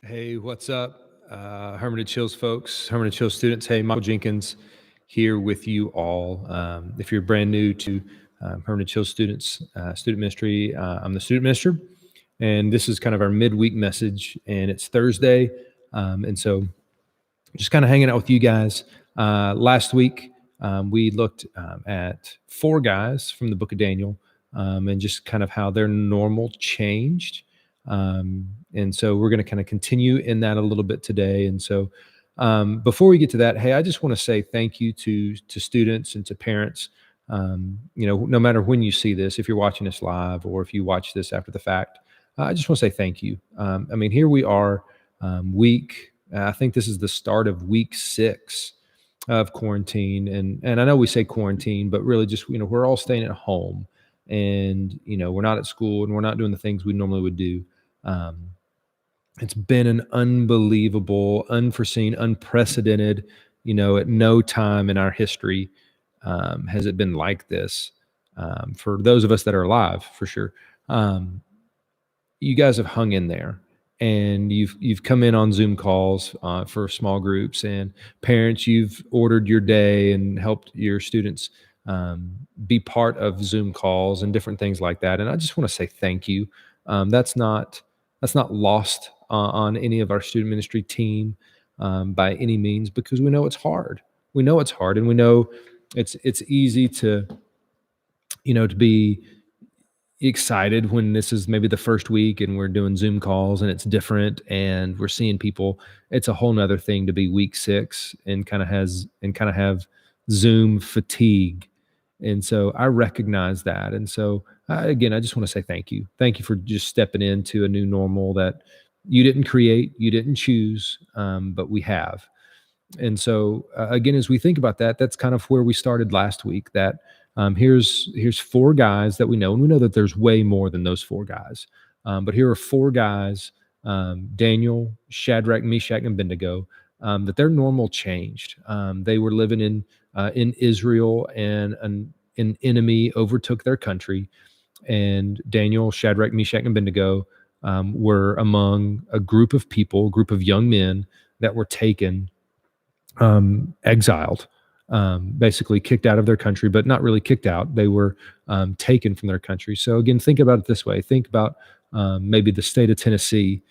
Hey, what's up? Hermitage Hills folks, Hermitage Hills students. Hey, Michael Jenkins here with you all. If you're brand new to Hermitage Hills students, student ministry, I'm the student minister, and this is kind of our midweek message, and it's Thursday. And so just kind of hanging out with you guys. Last week, we looked at four guys from the book of Daniel and just kind of how their normal changed. And so we're going to kind of continue in that a little bit today. And so before we get to that, hey, I just want to say thank you to students and to parents. No matter when you see this, if you're watching this live or if you watch this after the fact, I just want to say thank you. Here we are, I think this is the start of week 6 of quarantine. And I know we say quarantine, but really just, we're all staying at home and, we're not at school and we're not doing the things we normally would do. It's been an unbelievable, unforeseen, unprecedented, at no time in our history has it been like this. For those of us that are alive, for sure. You guys have hung in there. And you've come in on Zoom calls for small groups, and parents, you've ordered your day and helped your students be part of Zoom calls and different things like that. And I just want to say thank you. That's not lost on any of our student ministry team by any means, because we know it's hard. We know it's hard, and we know it's easy to be excited when this is maybe the first week and we're doing Zoom calls and it's different and we're seeing people. It's a whole nother thing to be week 6 and kind of have Zoom fatigue. And so I recognize that. And so again, I just want to say thank you. Thank you for just stepping into a new normal that you didn't create, you didn't choose, but we have. And so again, as we think about that, that's kind of where we started last week, that here's 4 guys that we know, and we know that there's way more than those 4 guys. But here are 4 guys, Daniel, Shadrach, Meshach, and Abednego, that their normal changed. They were living in Israel, and an enemy overtook their country. And Daniel, Shadrach, Meshach, and Abednego were among a group of people, a group of young men that were taken, exiled. Basically kicked out of their country, but not really kicked out. They were taken from their country. So again, think about it this way. Think about maybe the state of Tennessee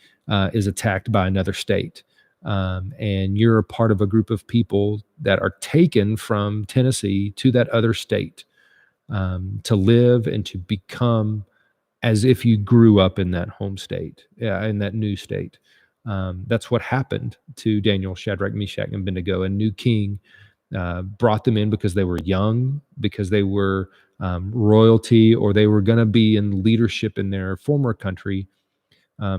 is attacked by another state. And you're a part of a group of people that are taken from Tennessee to that other state to live and to become as if you grew up in that home state, in that new state. That's what happened to Daniel, Shadrach, Meshach, and Abednego. A new king brought them in because they were young, because they were royalty, or they were going to be in leadership in their former country.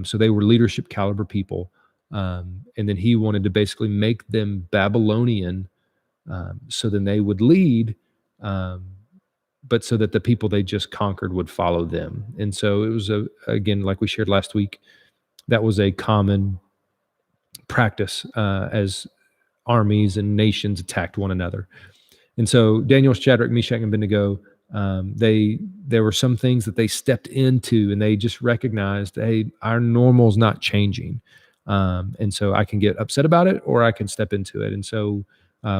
So they were leadership caliber people. And then he wanted to basically make them Babylonian, so then they would lead, but so that the people they just conquered would follow them. And so it was, again, like we shared last week, that was a common practice as armies and nations attacked one another. And so Daniel, Shadrach, Meshach, and Abednego, there were some things that they stepped into, and they just recognized, hey, our normal is not changing. And so I can get upset about it, or I can step into it. And so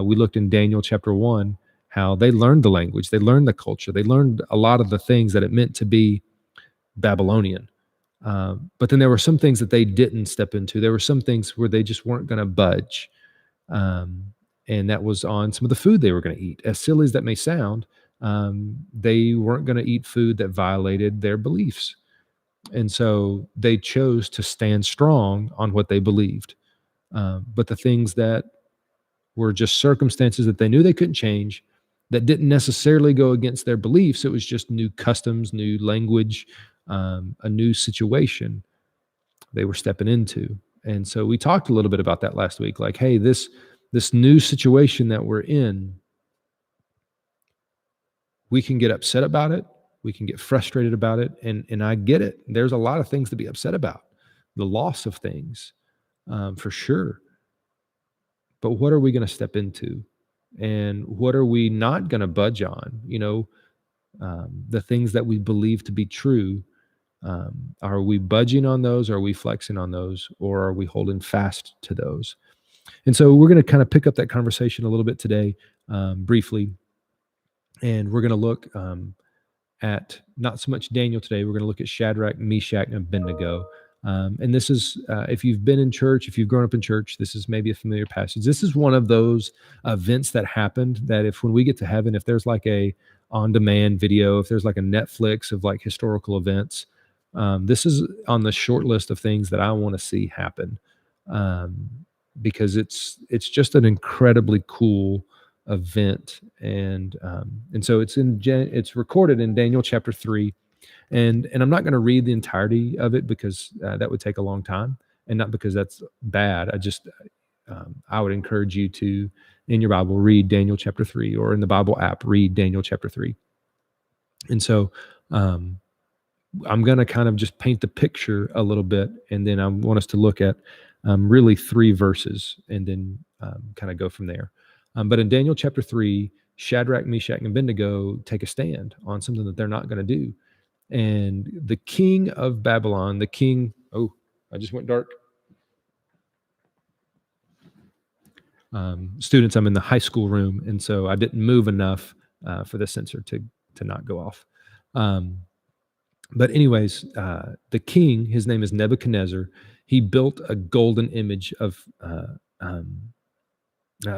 we looked in Daniel chapter 1, how they learned the language, they learned the culture, they learned a lot of the things that it meant to be Babylonian. But then there were some things that they didn't step into. There were some things where they just weren't going to budge. And that was on some of the food they were going to eat. As silly as that may sound, they weren't going to eat food that violated their beliefs. And so they chose to stand strong on what they believed. But the things that were just circumstances that they knew they couldn't change, that didn't necessarily go against their beliefs, it was just new customs, new language, a new situation they were stepping into. And so we talked a little bit about that last week, like, hey, this new situation that we're in, we can get upset about it. We can get frustrated about it. And I get it. There's a lot of things to be upset about. The loss of things, for sure. But what are we going to step into? And what are we not going to budge on? The things that we believe to be true, Are we budging on those? Are we flexing on those? Or are we holding fast to those? And so we're going to kind of pick up that conversation a little bit today, briefly. And we're going to look at not so much Daniel today. We're going to look at Shadrach, Meshach, and Abednego. And this is, if you've been in church, if you've grown up in church, this is maybe a familiar passage. This is one of those events that happened that if when we get to heaven, if there's like a on-demand video, if there's like a Netflix of like historical events, this is on the short list of things that I want to see happen, um, because it's just an incredibly cool event, and so it's recorded in Daniel chapter 3, and I'm not going to read the entirety of it because that would take a long time, and not because that's bad. I would encourage you to, in your Bible, read Daniel chapter 3, or in the Bible app, read Daniel chapter 3. And so I'm going to kind of just paint the picture a little bit, and then I want us to look at really 3 verses, and then kind of go from there. But in Daniel chapter 3, Shadrach, Meshach, and Abednego take a stand on something that they're not going to do. And the king of Babylon, oh, I just went dark. Students, I'm in the high school room, and so I didn't move enough for the sensor to not go off. But anyways, the king, his name is Nebuchadnezzar. He built a golden image of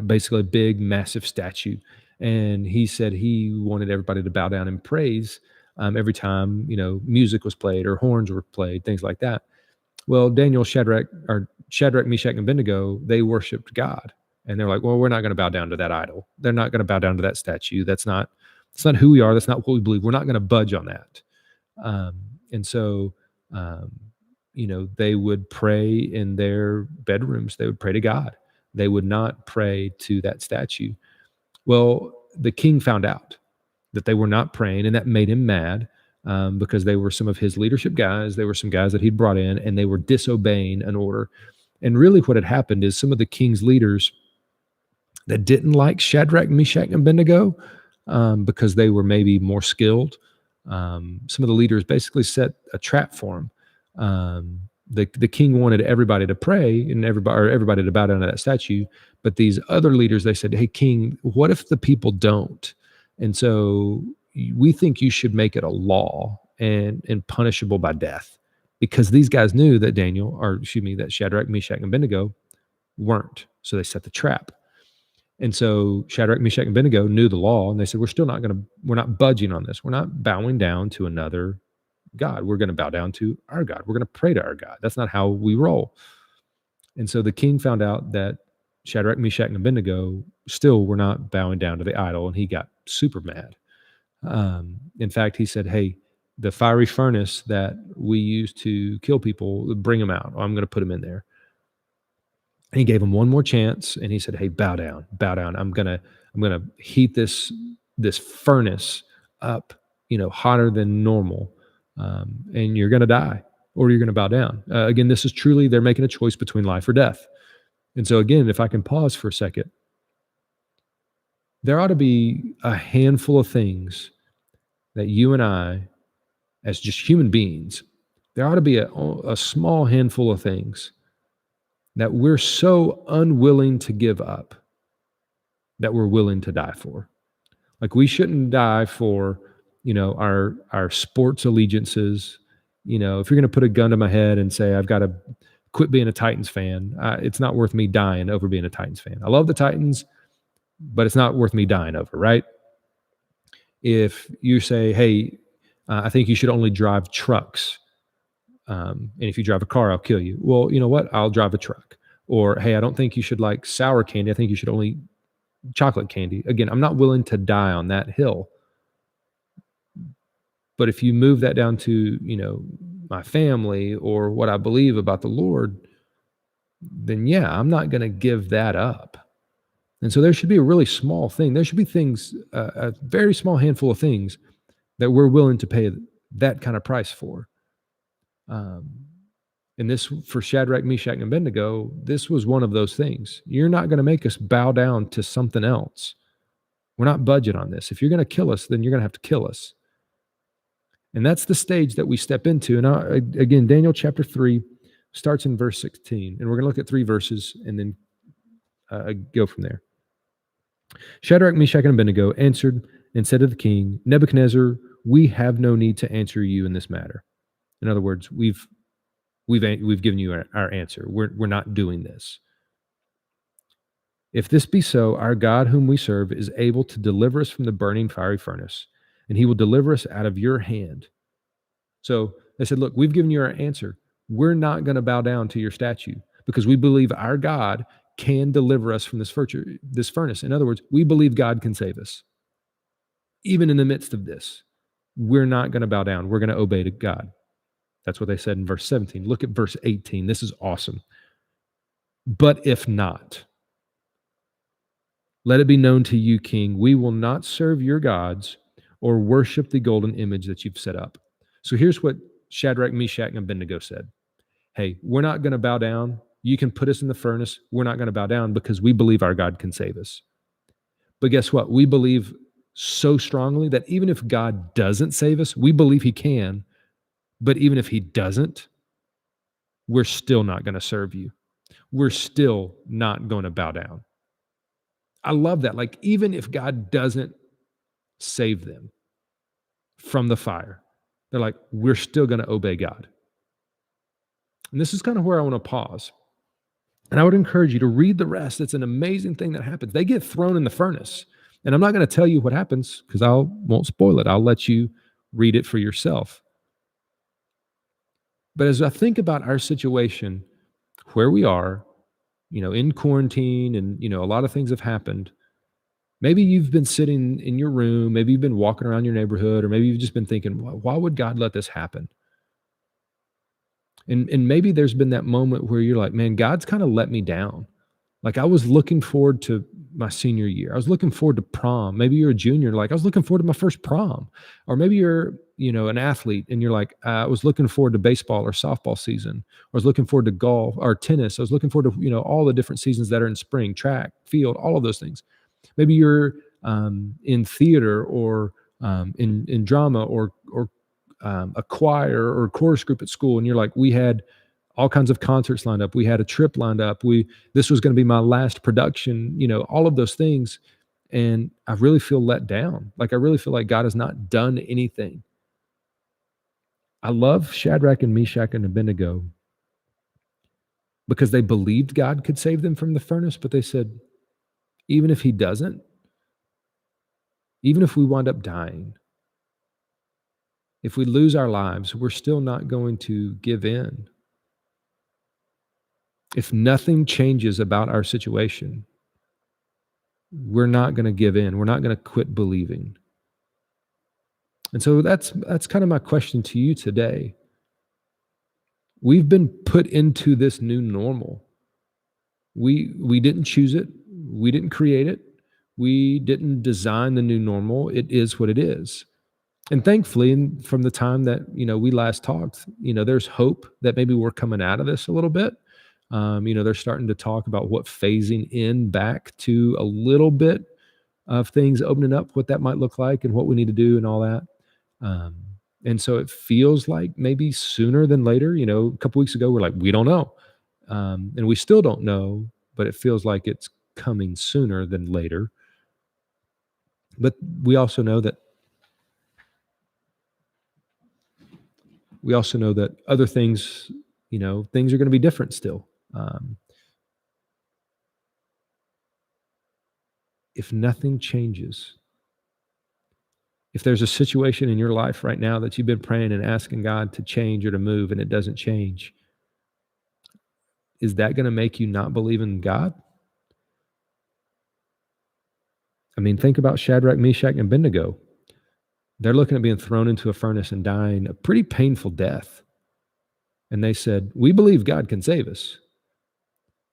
basically a big, massive statue. And he said he wanted everybody to bow down and praise every time, music was played or horns were played, things like that. Well, Shadrach, Meshach, and Abednego, they worshiped God. And they're like, well, we're not going to bow down to that idol. They're not going to bow down to that statue. That's not who we are. That's not what we believe. We're not going to budge on that. And so, they would pray in their bedrooms. They would pray to God. They would not pray to that statue. Well, the king found out that they were not praying, and that made him mad, because they were some of his leadership guys. They were some guys that he'd brought in, and they were disobeying an order. And really what had happened is some of the king's leaders that didn't like Shadrach, Meshach, and Abednego, because they were maybe more skilled, some of the leaders basically set a trap for them. The king wanted everybody to pray and everybody to bow down to that statue. But these other leaders, they said, hey, king, what if the people don't? And so we think you should make it a law and punishable by death, because these guys knew that that Shadrach, Meshach, and Abednego weren't. So they set the trap. And so Shadrach, Meshach, and Abednego knew the law, and they said, we're not budging on this. We're not bowing down to another God. We're going to bow down to our God. We're going to pray to our God. That's not how we roll. And so the king found out that Shadrach, Meshach, and Abednego still were not bowing down to the idol, and he got super mad. In fact, he said, hey, the fiery furnace that we use to kill people, bring them out. I'm going to put them in there. And he gave him one more chance, and he said, hey, bow down. I'm going to heat this furnace up, hotter than normal. And you're going to die, or you're going to bow down. Again, this is truly, they're making a choice between life or death. And so again, if I can pause for a second, there ought to be a handful of things that you and I, as just human beings, there ought to be a small handful of things that we're so unwilling to give up that we're willing to die for. Like, we shouldn't die for, our sports allegiances. If you're going to put a gun to my head and say, I've got to quit being a Titans fan, it's not worth me dying over being a Titans fan. I love the Titans, but it's not worth me dying over, right? If you say, hey, I think you should only drive trucks, and if you drive a car, I'll kill you. Well, you know what? I'll drive a truck. Or, hey, I don't think you should like sour candy. I think you should only chocolate candy. Again, I'm not willing to die on that hill. But if you move that down to, my family or what I believe about the Lord, then yeah, I'm not going to give that up. And so there should be a really small thing. There should be things, a very small handful of things that we're willing to pay that kind of price for. And this, for Shadrach, Meshach, and Abednego, this was one of those things. You're not going to make us bow down to something else. We're not budging on this. If you're going to kill us, then you're going to have to kill us. And that's the stage that we step into. And again, Daniel chapter 3 starts in verse 16. And we're going to look at 3 verses and then go from there. Shadrach, Meshach, and Abednego answered and said to the king, Nebuchadnezzar, we have no need to answer you in this matter. In other words, we've given you our answer. We're not doing this. If this be so, our God whom we serve is able to deliver us from the burning fiery furnace, and he will deliver us out of your hand. So they said, look, we've given you our answer. We're not going to bow down to your statue because we believe our God can deliver us from this furnace. In other words, we believe God can save us. Even in the midst of this, we're not going to bow down. We're going to obey to God. That's what they said in verse 17. Look at verse 18. This is awesome. But if not, let it be known to you, king, we will not serve your gods or worship the golden image that you've set up. So here's what Shadrach, Meshach, and Abednego said. Hey, we're not going to bow down. You can put us in the furnace. We're not going to bow down because we believe our God can save us. But guess what? We believe so strongly that even if God doesn't save us, we believe he can. But even if he doesn't, we're still not going to serve you. We're still not going to bow down. I love that. Like, even if God doesn't save them from the fire, they're like, we're still going to obey God. And this is kind of where I want to pause. And I would encourage you to read the rest. It's an amazing thing that happens. They get thrown in the furnace. And I'm not going to tell you what happens because I won't spoil it. I'll let you read it for yourself. But as I think about our situation, where we are, in quarantine and, a lot of things have happened. Maybe you've been sitting in your room, maybe you've been walking around your neighborhood, or maybe you've just been thinking, why would God let this happen? And maybe there's been that moment where you're like, man, God's kind of let me down. Like, I was looking forward to my senior year. I was looking forward to prom. Maybe you're a junior. Like, I was looking forward to my first prom. Or maybe you're, an athlete and you're like, I was looking forward to baseball or softball season. Or I was looking forward to golf or tennis. I was looking forward to, all the different seasons that are in spring, track, field, all of those things. Maybe you're in theater or in drama or a choir or chorus group at school. And you're like, we had all kinds of concerts lined up. We had a trip lined up. This was going to be my last production, all of those things. And I really feel let down. Like, I really feel like God has not done anything. I love Shadrach and Meshach and Abednego because they believed God could save them from the furnace, but they said, even if he doesn't, even if we wind up dying, if we lose our lives, we're still not going to give in. If nothing changes about our situation, we're not going to give in. We're not going to quit believing. And so that's kind of my question to you today. We've been put into this new normal. We didn't choose it. We didn't create it. We didn't design the new normal. It is what it is. And thankfully, from the time that, we last talked, there's hope that maybe we're coming out of this a little bit. They're starting to talk about what phasing in back to a little bit of things opening up, what that might look like and what we need to do and all that. And so it feels like maybe sooner than later. A couple weeks ago, we're like, we don't know. And we still don't know, but it feels like it's coming sooner than later. But we also know that other things, things are going to be different still. If nothing changes, if there's a situation in your life right now that you've been praying and asking God to change or to move and it doesn't change, is that going to make you not believe in God? I mean, think about Shadrach, Meshach, and Abednego. They're looking at being thrown into a furnace and dying a pretty painful death. And they said, we believe God can save us.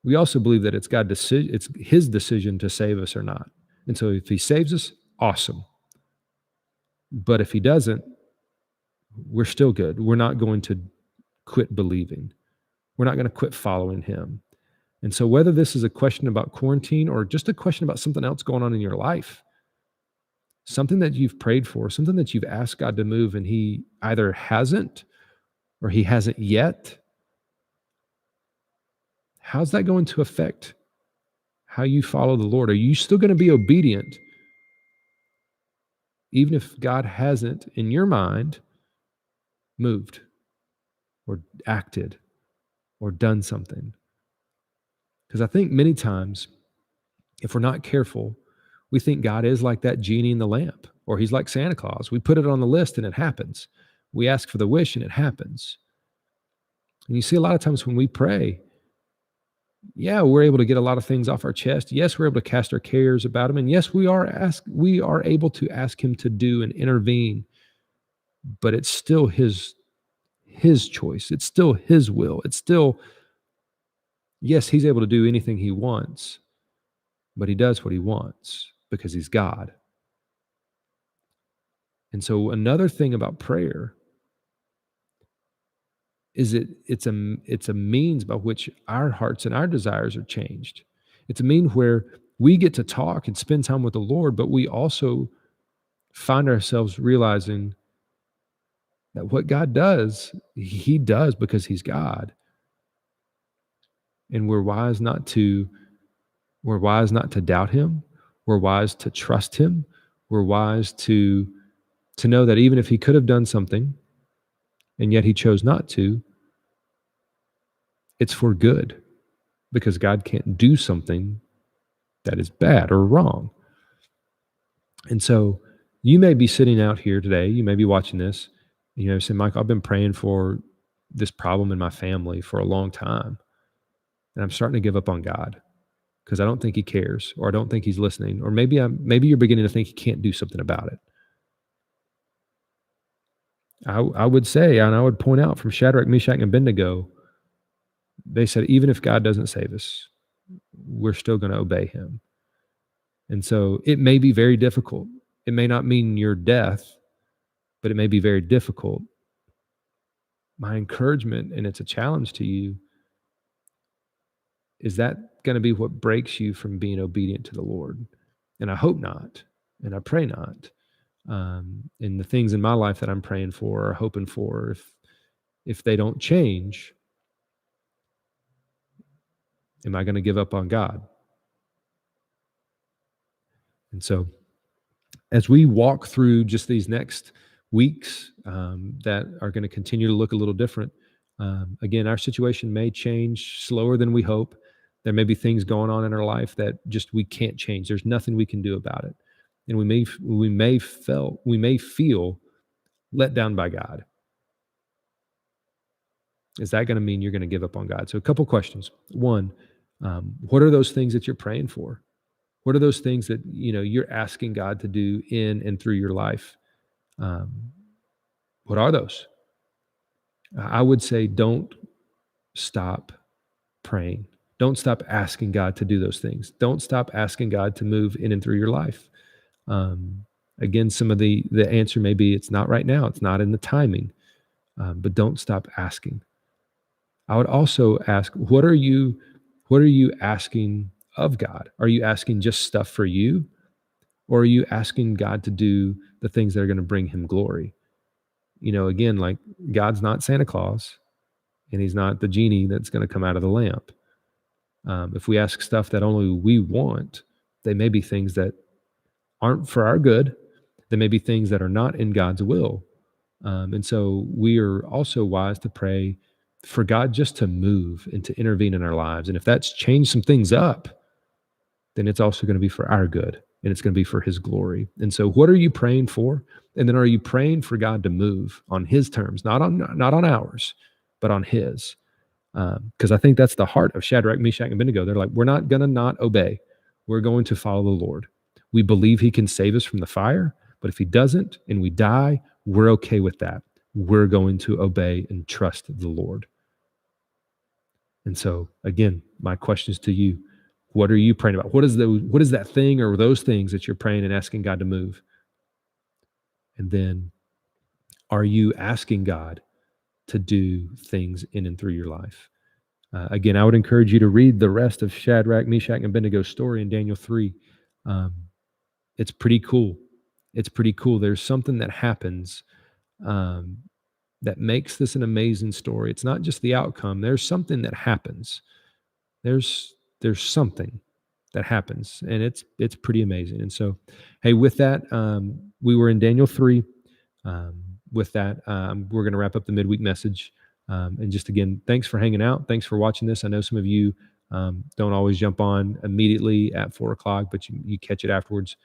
We also believe that it's his decision to save us or not. And so if he saves us, awesome. But if he doesn't, we're still good. We're not going to quit believing. We're not going to quit following him. And so whether this is a question about quarantine or just a question about something else going on in your life, something that you've prayed for, something that you've asked God to move, and he either hasn't or he hasn't yet. How's that going to affect how you follow the Lord? Are you still going to be obedient, even if God hasn't, in your mind, moved or acted or done something? Because I think many times, if we're not careful, we think God is like that genie in the lamp, or he's like Santa Claus. We put it on the list and it happens. We ask for the wish and it happens. And you see a lot of times when we pray, yeah, we're able to get a lot of things off our chest. Yes, we're able to cast our cares about him. And yes, we are able to ask him to do and intervene, but it's still his choice. It's still his will. It's still, yes, he's able to do anything he wants, but he does what he wants because he's God. And so another thing about prayer is it's a means by which our hearts and our desires are changed. It's a mean where we get to talk and spend time with the Lord, but we also find ourselves realizing that what God does, he does because he's God. And we're wise not to doubt him. We're wise to trust him. We're wise to know that even if he could have done something and yet he chose not to, it's for good, because God can't do something that is bad or wrong. And so you may be sitting out here today, you may be watching this, saying, Michael, I've been praying for this problem in my family for a long time, and I'm starting to give up on God because I don't think he cares, or I don't think he's listening, or maybe you're beginning to think he can't do something about it. I would say, and I would point out from Shadrach, Meshach, and Abednego, they said, even if God doesn't save us, we're still going to obey him. And so it may be very difficult. It may not mean your death, but it may be very difficult. My encouragement, and it's a challenge to you, is that going to be what breaks you from being obedient to the Lord? And I hope not, and I pray not. And the things in my life that I'm praying for or hoping for, if they don't change, am I going to give up on God? And so as we walk through just these next weeks that are going to continue to look a little different, again, our situation may change slower than we hope. There may be things going on in our life that just we can't change. There's nothing we can do about it. And we may feel let down by God. Is that going to mean you're going to give up on God? So a couple questions. One, what are those things that you're praying for? What are those things that you're asking God to do in and through your life? What are those? I would say don't stop praying. Don't stop asking God to do those things. Don't stop asking God to move in and through your life. Again, some of the answer may be it's not right now. It's not in the timing. But don't stop asking. I would also ask, what are you asking of God? Are you asking just stuff for you? Or are you asking God to do the things that are going to bring him glory? Again, like God's not Santa Claus, and he's not the genie that's going to come out of the lamp. If we ask stuff that only we want, they may be things that aren't for our good. They may be things that are not in God's will. And so we are also wise to pray for God just to move and to intervene in our lives. And if that's changed some things up, then it's also going to be for our good, and it's going to be for his glory. And so what are you praying for? And then are you praying for God to move on his terms, not on ours, but on his? Because I think that's the heart of Shadrach, Meshach, and Abednego. They're like, we're not going to not obey. We're going to follow the Lord. We believe he can save us from the fire, but if he doesn't and we die, we're okay with that. We're going to obey and trust the Lord. And so, again, my question is to you. What are you praying about? What is that thing or those things that you're praying and asking God to move? And then are you asking God to do things in and through your life? Again, I would encourage you to read the rest of Shadrach, Meshach, and Abednego's story in Daniel 3. It's pretty cool. it's pretty cool. There's something that happens um, that makes this an amazing story. It's not just the outcome. There's something that happens. There's something that happens, and it's pretty amazing. And so, hey, with that, we were in Daniel 3. With that, we're going to wrap up the midweek message. And just again, thanks for hanging out. Thanks for watching this. I know some of you don't always jump on immediately at 4 o'clock, but you catch it afterwards.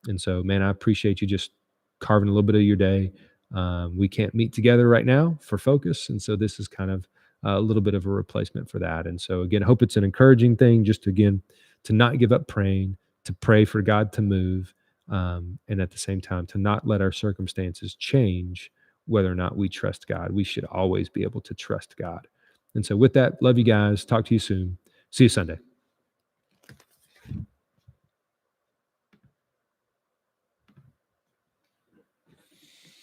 And so, man, I appreciate you just carving a little bit of your day. We can't meet together right now for focus. And so this is kind of a little bit of a replacement for that. And so again, I hope it's an encouraging thing, just again, to not give up praying, to pray for God to move, and at the same time, to not let our circumstances change whether or not we trust God. We should always be able to trust God. And so with that, love you guys. Talk to you soon. See you Sunday.